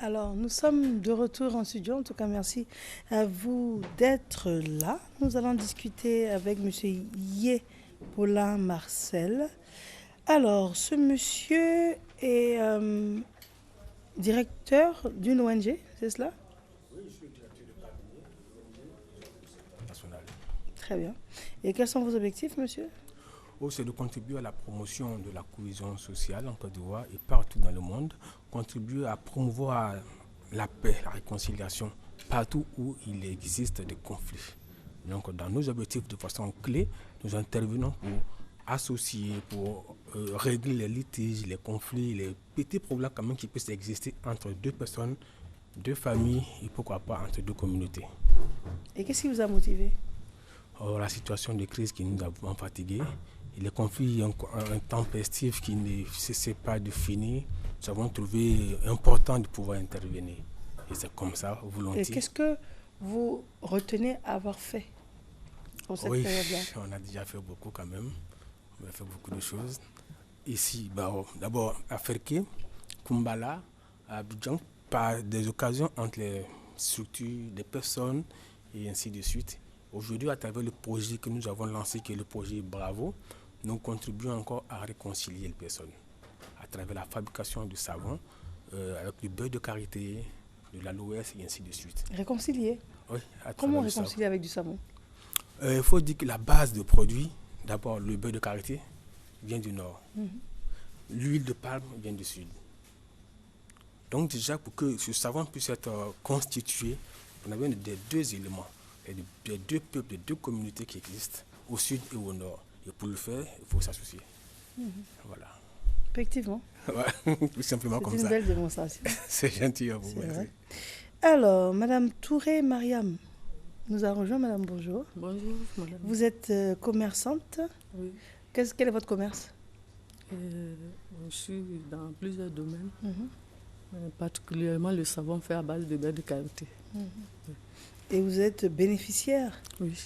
Alors, nous sommes de retour en studio. En tout cas, merci à vous d'être là. Nous allons discuter avec M. Yepola Marcel. Alors, ce monsieur est directeur d'une ONG, c'est cela? Oui, je suis directeur de cabinet de l'ONG nationale. Très bien. Et quels sont vos objectifs, monsieur? C'est de contribuer à la promotion de la cohésion sociale en Côte d'Ivoire et partout dans le monde, contribuer à promouvoir la paix, la réconciliation, partout où il existe des conflits. Donc, dans nos objectifs de façon clé, nous intervenons pour associer, pour régler les litiges, les conflits, les petits problèmes quand même qui peuvent exister entre deux personnes, deux familles et pourquoi pas entre deux communautés. Et qu'est-ce qui vous a motivé? La situation de crise qui nous a fatigués, et les conflits intempestifs qui ne cessent pas de finir, nous avons trouvé important de pouvoir intervenir. Et c'est comme ça, volontiers. Et qu'est-ce que vous retenez avoir fait pour cette période-là? On a déjà fait beaucoup quand même. On a fait beaucoup de choses. Ici, d'abord à Ferké, Kumbala, à Abidjan, par des occasions entre les structures, des personnes et ainsi de suite. Aujourd'hui, à travers le projet que nous avons lancé, qui est le projet Bravo, nous contribuons encore à réconcilier les personnes à travers la fabrication de savon, avec du beurre de karité, de l'aloès et ainsi de suite. Réconcilier? Oui. Comment réconcilier avec du savon? Il faut dire que la base de produit, d'abord le beurre de karité, vient du nord. L'huile de palme vient du sud. Donc déjà, pour que ce savon puisse être constitué, on a besoin des deux éléments. Des deux peuples, des deux communautés qui existent au sud et au nord. Et pour le faire, il faut s'associer. Voilà. Effectivement. Tout simplement comme ça. C'est une belle démonstration. C'est gentil à vous. Merci. Alors, Madame Touré Mariam nous a rejoint. Madame, bonjour. Bonjour, madame. Vous êtes commerçante. Oui. Quel est votre commerce? Je suis dans plusieurs domaines, particulièrement le savon fait à base de beurre de karité. Oui. Et vous êtes bénéficiaire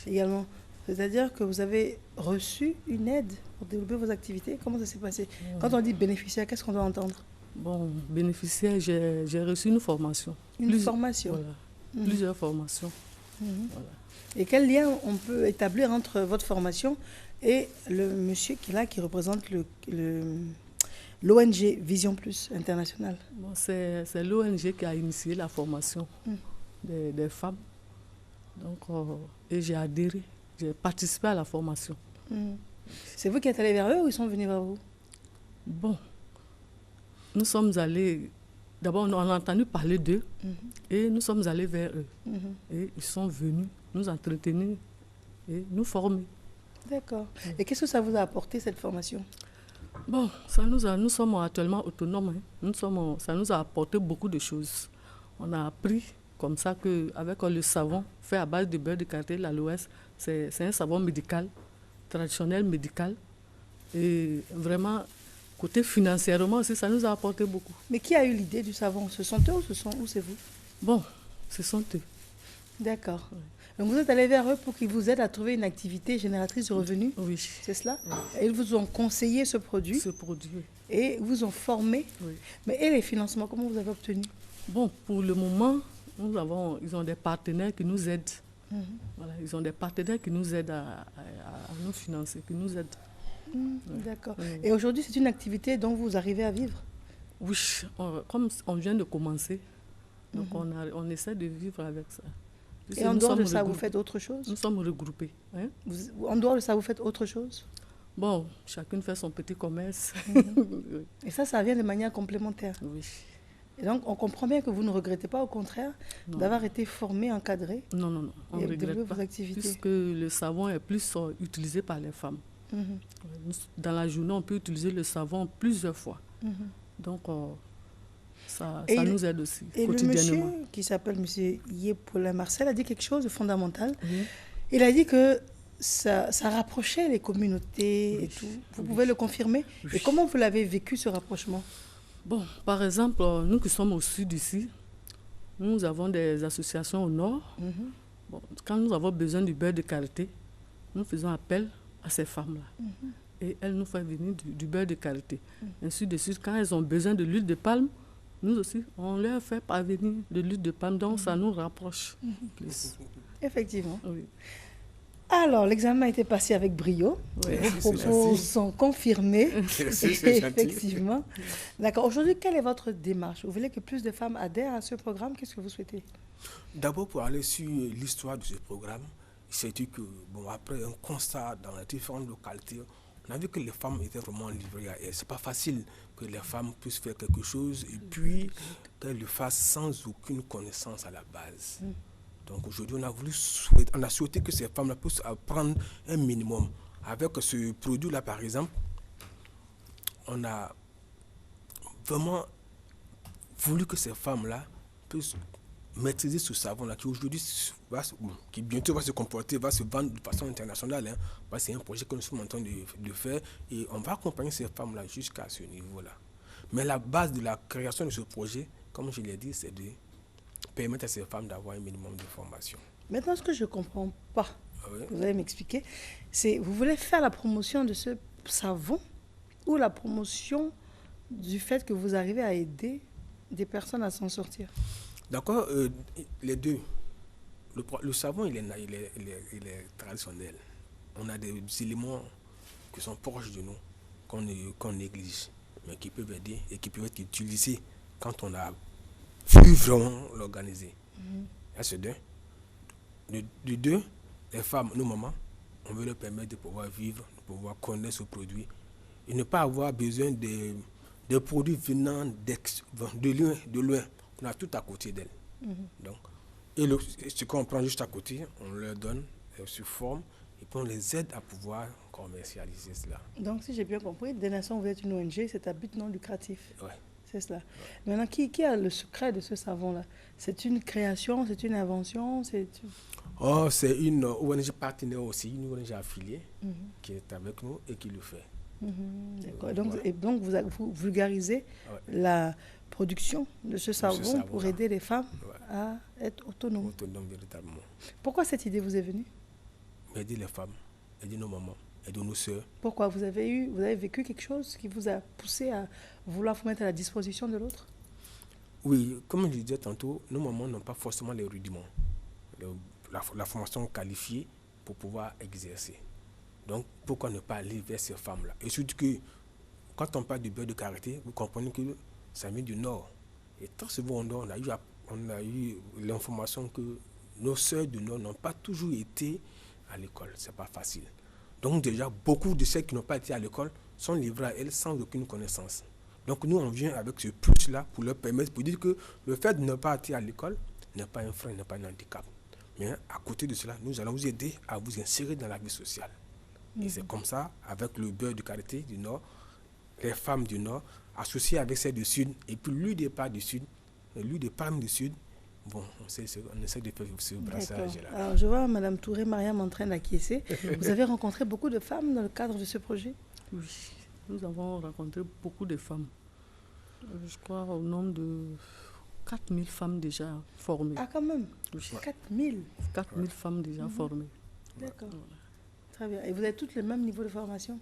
également. C'est-à-dire que vous avez reçu une aide pour développer vos activités. Comment ça s'est passé? Quand on dit bénéficiaire, qu'est-ce qu'on doit entendre? Bon, bénéficiaire, j'ai reçu une formation. Formation? Voilà. Plusieurs formations. Voilà. Et quel lien on peut établir entre votre formation et le monsieur qui est là, qui représente l'ONG Vision Plus International? Bon, c'est l'ONG qui a initié la formation des femmes. Donc, et j'ai adhéré, j'ai participé à la formation. C'est vous qui êtes allé vers eux ou ils sont venus vers vous? Bon, nous sommes allés, d'abord on a entendu parler d'eux et nous sommes allés vers eux. Et ils sont venus nous entretenir et nous former. D'accord. Et qu'est-ce que ça vous a apporté cette formation? Bon, nous sommes actuellement autonomes. Ça nous a apporté beaucoup de choses. On a appris comme ça qu'avec le savon fait à base de beurre de karité, l'aloès, c'est un savon médical, traditionnel médical. Et vraiment, côté financièrement aussi, ça nous a apporté beaucoup. Mais qui a eu l'idée du savon? Ce sont eux ou c'est vous? Bon, ce sont eux. D'accord. Oui. Donc vous êtes allé vers eux pour qu'ils vous aident à trouver une activité génératrice de revenus? Oui. C'est cela? Oui. Et ils vous ont conseillé ce produit? Ce produit, oui. Et vous ont formé? Oui. Mais et les financements, comment vous avez obtenu? Bon, pour le moment, ils ont des partenaires qui nous aident. Voilà, ils ont des partenaires qui nous aident à nous financer, qui nous aident. D'accord. Et aujourd'hui, c'est une activité dont vous arrivez à vivre? Oui, comme on vient de commencer, donc on essaie de vivre avec ça. Et en dehors de ça, vous faites autre chose? Nous sommes regroupés. Hein? En dehors de ça, vous faites autre chose? Bon, chacune fait son petit commerce. Et ça vient de manière complémentaire? Oui. Et donc, on comprend bien que vous ne regrettez pas, au contraire, d'avoir été formé, encadré? Non, on ne regrette pas, vos activités. puisque le savon est plus utilisé par les femmes. Dans la journée, on peut utiliser le savon plusieurs fois. Donc, ça nous aide aussi, et quotidiennement. Le monsieur, qui s'appelle M. Yepola Marcel, a dit quelque chose de fondamental. Il a dit que ça rapprochait les communautés et tout. Vous pouvez le confirmer? Et comment vous l'avez vécu, ce rapprochement? Bon, par exemple, nous qui sommes au sud ici, nous avons des associations au nord. Bon, quand nous avons besoin du beurre de karité, nous faisons appel à ces femmes-là. Et elles nous font venir du beurre de karité. Ainsi de suite, quand elles ont besoin de l'huile de palme, nous aussi, on leur fait parvenir de l'huile de palme, donc ça nous rapproche plus. Effectivement. Oui. Alors, l'examen a été passé avec brio. Oui. Vos propos sont confirmés. C'est gentil. Effectivement. D'accord. Aujourd'hui, quelle est votre démarche? Vous voulez que plus de femmes adhèrent à ce programme? Qu'est-ce que vous souhaitez? D'abord, pour aller sur l'histoire de ce programme, c'est que, bon, après un constat dans les différentes localités, on a vu que les femmes étaient vraiment livrées à elles. Ce n'est pas facile que les femmes puissent faire quelque chose et puis qu'elles le fassent sans aucune connaissance à la base. Donc aujourd'hui, on a souhaité que ces femmes-là puissent apprendre un minimum. Avec ce produit-là, par exemple, on a vraiment voulu que ces femmes-là puissent maîtriser ce savon-là qui aujourd'hui, qui bientôt va se comporter, va se vendre de façon internationale. Hein. C'est un projet que nous sommes en train de faire et on va accompagner ces femmes-là jusqu'à ce niveau-là. Mais la base de la création de ce projet, comme je l'ai dit, c'est de permettre à ces femmes d'avoir un minimum de formation. Maintenant, ce que je ne comprends pas, Oui. vous allez m'expliquer, c'est vous voulez faire la promotion de ce savon ou la promotion du fait que vous arrivez à aider des personnes à s'en sortir? D'accord, les deux. Le savon, il est traditionnel. On a des éléments qui sont proches de nous, qu'on néglige, mais qui peuvent aider et qui peuvent être utilisés quand on a voulu vraiment l'organiser. C'est deux. De deux, les femmes, nos mamans, on veut leur permettre de pouvoir vivre, de pouvoir connaître ce produit et ne pas avoir besoin de produits venant de loin. On a tout à côté d'elles. Donc, et ce qu'on prend juste à côté, on leur donne sur forme et puis on les aide à pouvoir commercialiser cela. Donc, si j'ai bien compris, Denasson, vous êtes une ONG, c'est à but non lucratif. Ouais. C'est cela. Maintenant, qui a le secret de ce savon-là? C'est une création, c'est une invention, c'est une ONG partenaire aussi, une ONG affiliée qui est avec nous et qui le fait. D'accord. Donc, vous vulgarisez la production de ce savon pour aider les femmes à être autonomes. Autonomes véritablement. Pourquoi cette idée vous est venue? Aider les femmes, aider nos mamans, aider nos sœurs. Pourquoi? Vous avez vécu quelque chose qui vous a poussé à vouloir vous mettre à la disposition de l'autre? Oui, comme je le disais tantôt, nos mamans n'ont pas forcément les rudiments, la formation qualifiée pour pouvoir exercer. Donc, pourquoi ne pas aller vers ces femmes-là? Et surtout que, quand on parle du beurre de karité, vous comprenez que ça vient du Nord. Et très souvent au Nord, on a eu l'information que nos sœurs du Nord n'ont pas toujours été à l'école. Ce n'est pas facile. Donc déjà, beaucoup de celles qui n'ont pas été à l'école sont livrées à elles sans aucune connaissance. Donc nous, on vient avec ce plus-là pour leur permettre, pour dire que le fait de ne pas être à l'école n'est pas un frein, n'est pas un handicap. Mais à côté de cela, nous allons vous aider à vous insérer dans la vie sociale. Et c'est comme ça, avec le beurre de karité du Nord, les femmes du Nord, associées avec celles du Sud, et puis l'huile de palme du Sud, l'huile de palme du Sud, bon, on essaie de faire ce brassage-là. Alors, je vois Mme Touré Mariam en train d'acquiescer. Vous avez rencontré beaucoup de femmes dans le cadre de ce projet? Oui, nous avons rencontré beaucoup de femmes. Je crois au nombre de 4000 femmes déjà formées. Ah, quand même? Oui. 4000? 4000 femmes déjà formées. D'accord. Très bien. Et vous avez toutes le même niveau de formation?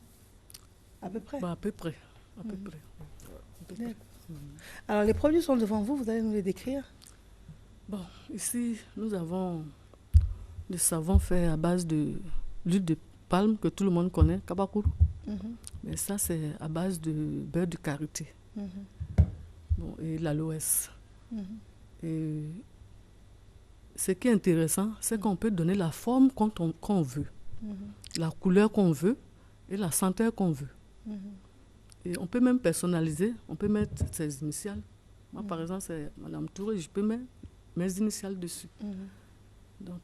À peu près? À peu près. À peu près. D'accord. Alors, les produits sont devant vous, vous allez nous les décrire? Bon, ici, nous avons des savons faits à base de l'huile de palme que tout le monde connaît, Kabakour. Mais ça, c'est à base de beurre de karité. Bon, et l'aloès. Et ce qui est intéressant, c'est qu'on peut donner la forme qu'on veut, la couleur qu'on veut et la senteur qu'on veut. Et on peut même personnaliser, on peut mettre ses initiales. Moi, par exemple, c'est Mme Touré, je peux mettre mes initiales dessus. Donc,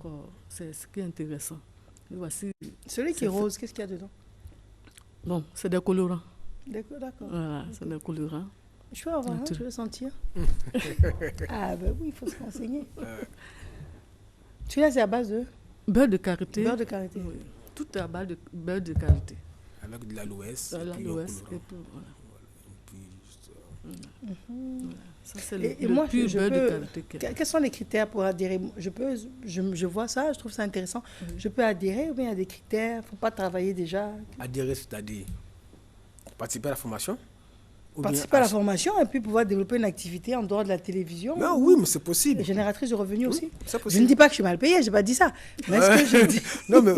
c'est ce qui est intéressant. Et voici. Celui qui est rose, qu'est-ce qu'il y a dedans? Bon, c'est des colorants. D'accord. Voilà, c'est des colorants. Je peux avoir un, je veux sentir. Ah, ben oui, il faut se renseigner. Celui-là, c'est à base de? Beurre de karité. Beurre de karité. Oui. Tout est à base de beurre de karité. Avec de l'aloès. L'aloès. Et puis, voilà. Ça, c'est et le moi, pur beurre de karité. Quels sont les critères pour adhérer? Je vois ça, je trouve ça intéressant. Je peux adhérer ou bien il y a des critères? Il ne faut pas travailler déjà? Adhérer, c'est-à-dire participer à la formation Participer à la formation et puis pouvoir développer une activité en dehors de la télévision. Non, oui, mais c'est possible. Génératrice de revenus aussi. C'est Je possible. ne dis pas que je suis mal payée, je n'ai pas dit ça. Mais ce que je dis, Non, mais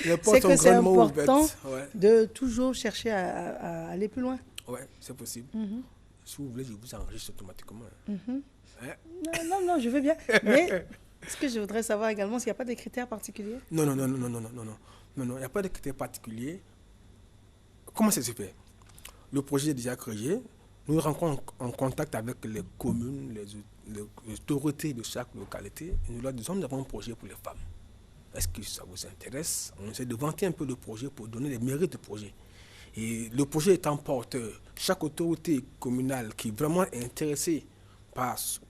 les portes c'est sont que c'est grandement important ouvertes. Ouais. de toujours chercher à aller plus loin. Ouais, c'est possible. Si vous voulez, je vous enregistre automatiquement. Ouais. Non, je veux bien. Mais ce que je voudrais savoir également, s'il n'y a pas de critères particuliers. Non, il n'y a pas de critères particuliers. Comment ça se fait? Le projet est déjà créé. Nous rentrons en contact avec les communes, les autorités de chaque localité. Et nous leur disons, nous avons un projet pour les femmes. Est-ce que ça vous intéresse? On essaie de vanter un peu le projet pour donner les mérites du projet. Et le projet étant porteur, chaque autorité communale qui est vraiment intéressée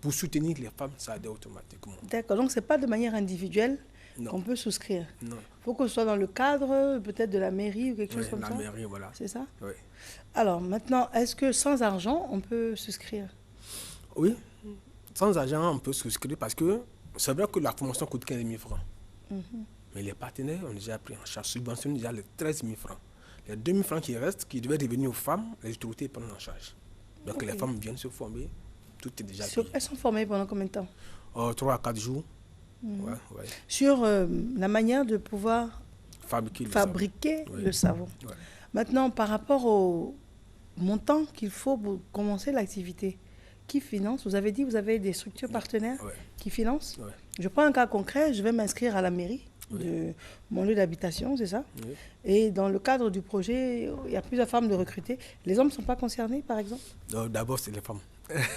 pour soutenir les femmes, ça aide automatiquement. D'accord, donc ce n'est pas de manière individuelle qu'on peut souscrire. Non. Il faut que ce soit dans le cadre peut-être de la mairie ou quelque chose comme ça. La mairie, voilà. C'est ça? Oui. Alors maintenant, est-ce que sans argent, on peut souscrire? Oui, sans argent, on peut souscrire parce que c'est vrai que la formation coûte 15 000 francs. Mais les partenaires ont déjà pris en charge, subventionnent déjà les 13 000 francs. Les 2 000 francs qui restent, qui devaient revenir aux femmes, les autorités prennent en charge. Donc les femmes viennent se former, tout est déjà payé. Elles sont formées pendant combien de temps? 3 à 4 jours. Ouais. Sur la manière de pouvoir fabriquer le savon. Ouais. Maintenant, par rapport au montant qu'il faut pour commencer l'activité, qui finance? Vous avez dit que vous avez des structures partenaires qui financent? Je prends un cas concret, je vais m'inscrire à la mairie de mon lieu d'habitation, c'est ça? Et dans le cadre du projet, il y a plusieurs femmes de recruter. Les hommes ne sont pas concernés, par exemple? D'abord, c'est les femmes.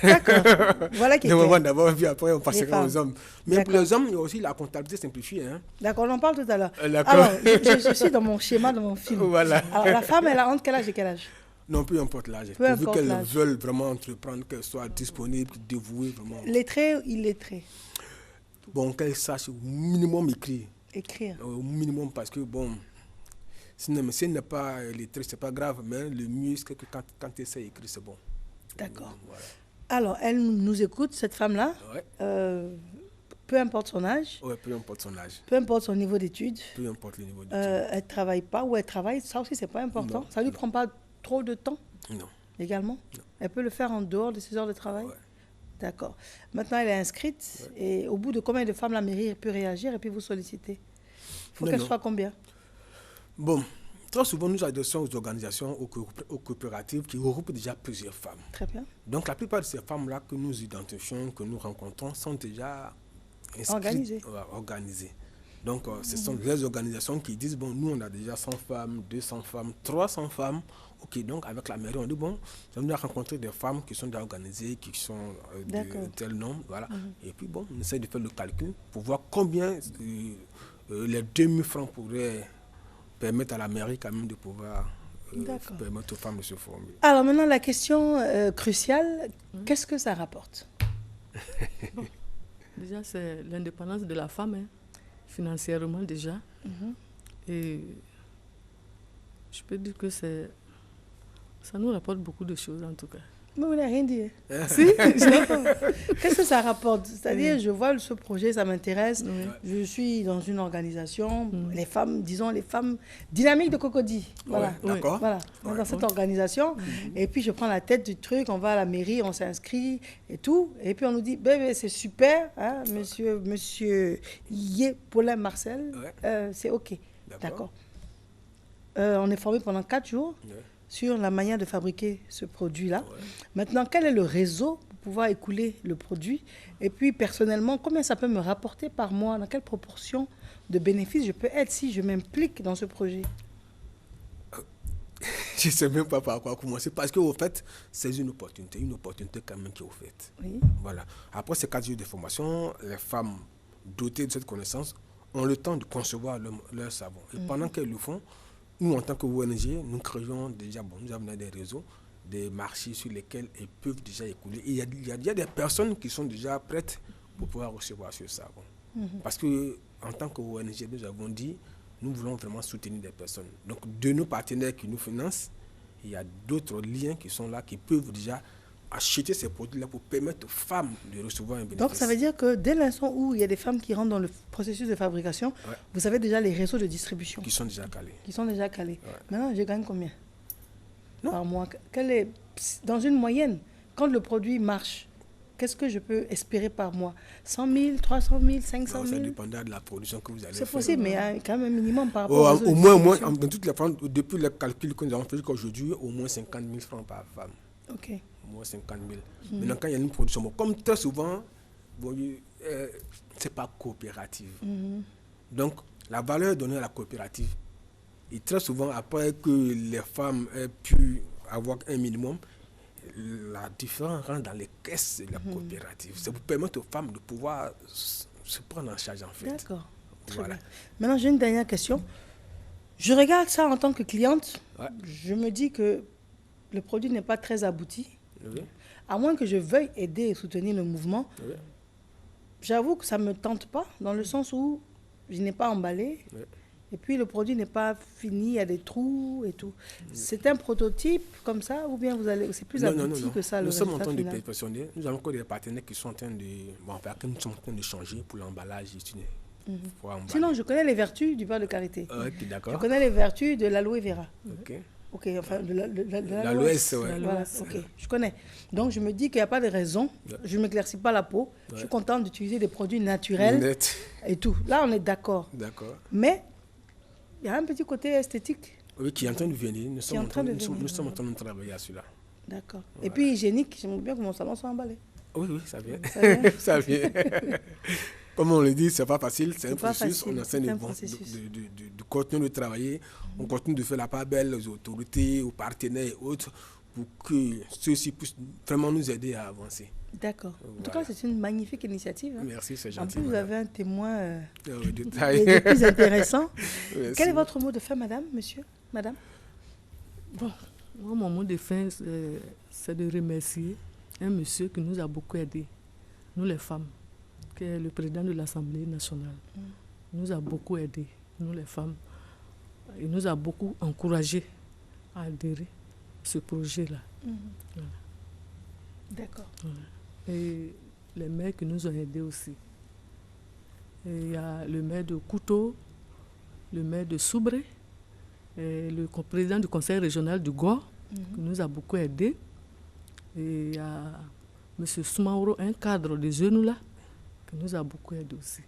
D'accord. Voilà qui est clair. D'abord, puis après, on passera aux hommes. Mais pour les hommes, il y a aussi la comptabilité simplifiée. Hein. D'accord, on en parle tout à l'heure. Alors, je suis dans mon schéma, dans mon film. Voilà. Alors, la femme, elle a entre quel âge et quel âge? Non, peu importe l'âge. Vu qu'elles veulent vraiment entreprendre, qu'elles soient disponibles, dévouées, vraiment. Lettrées ou illettrées? Bon, qu'elles sachent au minimum écrire. Écrire. Au minimum, parce que, bon, si elle n'est pas lettrée, c'est pas grave, mais le mieux, c'est que quand elle sait écrire, c'est bon. D'accord. Voilà. Alors, elle nous écoute, cette femme-là. Peu importe son âge. Oui, peu importe son âge. Peu importe son niveau d'études. Peu importe le niveau d'études. Elle ne travaille pas ou elle travaille, ça aussi, c'est pas important. Non, ça ne lui prend pas trop de temps? Non. Également? Non. Elle peut le faire en dehors de ses heures de travail? Ouais. D'accord. Maintenant, elle est inscrite. Et au bout de combien de femmes la mairie peut réagir et puis vous solliciter? Il faut qu'elle soit combien? Bon, très souvent, nous adressons aux organisations, aux coopératives qui regroupent déjà plusieurs femmes. Très bien. Donc, la plupart de ces femmes-là que nous identifions, que nous rencontrons, sont déjà inscrites, organisées. Donc, ce sont les organisations qui disent, bon, nous, on a déjà 100 femmes, 200 femmes, 300 femmes. Ok, donc, avec la mairie, on dit, bon, on a rencontré des femmes qui sont déjà organisées, qui sont de tel nombre, voilà. Et puis, bon, on essaie de faire le calcul pour voir combien les 2000 francs pourraient permettre à la mairie quand même de pouvoir permettre aux femmes de se former. Alors maintenant, la question cruciale, qu'est-ce que ça rapporte? Bon, déjà, c'est l'indépendance de la femme, hein, financièrement déjà. Et je peux dire que ça nous rapporte beaucoup de choses en tout cas. Mais vous n'avez rien dit. Si, qu'est-ce que ça rapporte? C'est-à-dire, je vois ce projet, ça m'intéresse. Je suis dans une organisation, les femmes, disons les femmes dynamiques de Cocody. Voilà. D'accord. Voilà. Dans cette organisation. Et puis, je prends la tête du truc, on va à la mairie, on s'inscrit et tout. Et puis, on nous dit, bébé, c'est super, hein, monsieur Yé Paulin Marcel, c'est OK. D'accord. On est formé pendant 4 jours. Sur la manière de fabriquer ce produit-là. Maintenant, quel est le réseau pour pouvoir écouler le produit? Et puis, personnellement, combien ça peut me rapporter par mois? Dans quelle proportion de bénéfices je peux être si je m'implique dans ce projet? Je ne sais même pas par quoi commencer. Parce qu'au fait, c'est une opportunité quand même qui est offerte. Oui. Voilà. Après ces 4 jours de formation, les femmes dotées de cette connaissance ont le temps de concevoir leur savon. Et pendant qu'elles le font, nous, en tant qu'ONG, nous créons déjà, nous avons des réseaux, des marchés sur lesquels elles peuvent déjà écouler. Et il y a des personnes qui sont déjà prêtes pour pouvoir recevoir ce savon. Parce qu'en tant qu'ONG, nous avons dit, nous voulons vraiment soutenir des personnes. Donc, de nos partenaires qui nous financent, il y a d'autres liens qui sont là, qui peuvent déjà acheter ces produits-là pour permettre aux femmes de recevoir un bénéfice. Donc, ça veut dire que dès l'instant où il y a des femmes qui rentrent dans le processus de fabrication, vous avez déjà les réseaux de distribution. Qui sont déjà calés. Maintenant, je gagne combien par mois? Quel est dans une moyenne, quand le produit marche, qu'est-ce que je peux espérer par mois? 100 000, 300 000, 500 Non, 000? ça dépendra de la production que vous allez C'est faire. possible, mais il y a quand même un minimum par rapport aux autres Au moins, distributions. dans toutes les femmes, depuis le calcul que nous avons fait jusqu'à aujourd'hui, au moins 50 000 francs par femme. Ok. Au moins 50 000. Maintenant, quand il y a une production, bon, comme très souvent, bon, c'est pas coopérative. Donc, la valeur donnée à la coopérative, et très souvent, après que les femmes aient pu avoir un minimum, la différence rentre dans les caisses de la coopérative. Ça vous permet aux femmes de pouvoir se prendre en charge, en fait. D'accord. Très Voilà. bien. Maintenant, j'ai une dernière question. Je regarde ça en tant que cliente. Ouais. Je me dis que le produit n'est pas très abouti. Oui, À moins que je veuille aider et soutenir le mouvement, oui. j'avoue que ça ne me tente pas, dans le sens où je n'ai pas emballé. Ouais. Et puis le produit n'est pas fini, il y a des trous et tout. C'est un prototype comme ça, ou bien c'est plus abouti que ça, le Nous sommes en résultat train de final? perfectionner. Nous avons encore des partenaires qui sont en train de. Bon, que nous sommes en train de changer pour l'emballage. Pour emballer. Sinon, je connais les vertus du beurre de karité. Ok, Je d'accord. connais les vertus de l'aloe vera. Ok. Ok, enfin, de L'aloès, ouais. Voilà, ok, je connais. Donc, je me dis qu'il n'y a pas de raison. Ouais. Je ne m'éclaircis pas la peau. Je suis Ouais. contente d'utiliser des produits naturels Net. et tout. Là, on est d'accord. D'accord. Mais, il y a un petit côté esthétique. Oui, qui est en train de venir. Nous sommes en en train train de nous sommes- venir, nous sommes en train de travailler à cela. D'accord. Et Voilà. puis, hygiénique, j'aimerais bien que mon salon soit emballé. Oui, oui, ça vient. Ça vient. Ça vient. Comme on le dit, c'est pas facile, c'est un pas processus. facile, On essaie de, c'est un bon, processus. de continuer de travailler. On continue de faire la part belle aux autorités, aux partenaires et autres pour que ceux-ci puissent vraiment nous aider à avancer. D'accord. En tout Voilà. cas, c'est une magnifique initiative. Hein. Merci, c'est En gentil. plus, vous madame. avez un témoin De des taille. plus intéressants. Merci. Quel est votre mot de fin, madame, monsieur, madame? Bon, moi, mon mot de fin, c'est de remercier un monsieur qui nous a beaucoup aidés, nous les femmes, qui est le président de l'Assemblée nationale. Il nous a beaucoup aidés, nous les femmes. Il nous a beaucoup encouragés à adhérer à ce projet-là. D'accord. Et les maires qui nous ont aidés aussi. Et il y a le maire de Couteau, le maire de Soubré, et le président du conseil régional du Goa, qui nous a beaucoup aidés. Et il y a M. Soumaoro, un cadre de jeunes là, qui nous a beaucoup aidés aussi.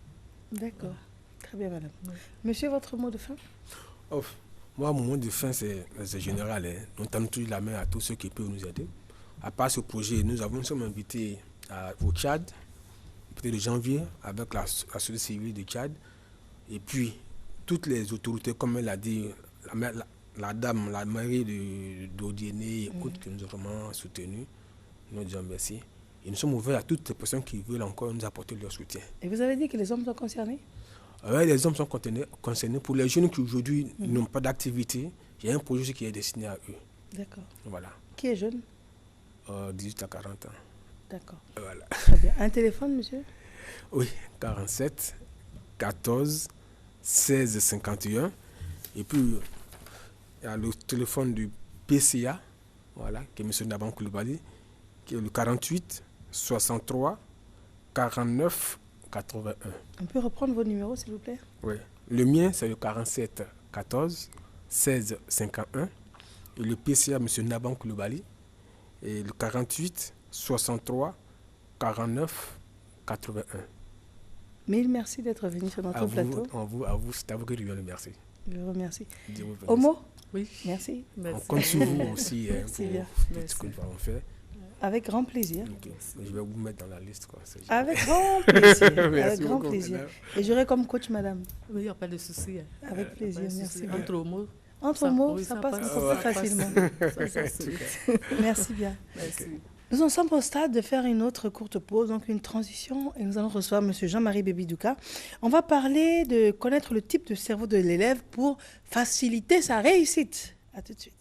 D'accord. Très bien, madame. Monsieur, votre mot de fin? Oh, moi, mon mot de fin, c'est général. Hein. Nous tendons toujours la main à tous ceux qui peuvent nous aider. À part ce projet, nous sommes invités au Tchad, peut-être de janvier, avec la société civile du Tchad. Et puis, toutes les autorités, comme elle a dit, la dame, la mairie d'Odiéné et autres qui nous ont vraiment soutenus, nous disons merci. Et nous sommes ouverts à toutes les personnes qui veulent encore nous apporter leur soutien. Et vous avez dit que les hommes sont concernés? Ouais, les hommes sont concernés. Pour les jeunes qui aujourd'hui n'ont pas d'activité, il y a un projet qui est destiné à eux. D'accord. Voilà. Qui est jeune? 18 à 40 ans. D'accord. Voilà. Très bien. Un téléphone, monsieur? Oui, 47 14 16 51. Et puis, il y a le téléphone du PCA, voilà, qui est M. Naban Koulibaly, qui est le 48 63 49 81. On peut reprendre vos numéros, s'il vous plaît? Oui. Le mien, c'est le 47 14 16 51. Et le PCA, M. Naban Koulibaly, et le 48 63 49 81. Mille merci d'être venu sur notre plateau. À vous, c'est à vous que je viens de merci. Je vous remercie. Dieu vous bénisse. Homo? Oui, Merci. On merci. compte sur vous aussi hein, Merci pour bien. tout ce que nous allons faire. Avec grand plaisir. Ok. Je vais vous mettre dans la liste. Quoi. Avec grand plaisir. Merci Avec grand beaucoup, plaisir. madame. Et j'aurai comme coach, madame. Oui, il n'y a pas de souci. Hein. Avec Pas de plaisir. souci. Merci bien. Entre mots. Entre mots, oui, ça passe passe, encore plus ça passe. facilement. Ça se dit. Merci bien. Merci. Nous en sommes au stade de faire une autre courte pause, donc une transition, et nous allons recevoir M. Jean-Marie Bébidouka. On va parler de connaître le type de cerveau de l'élève pour faciliter sa réussite. À tout de suite.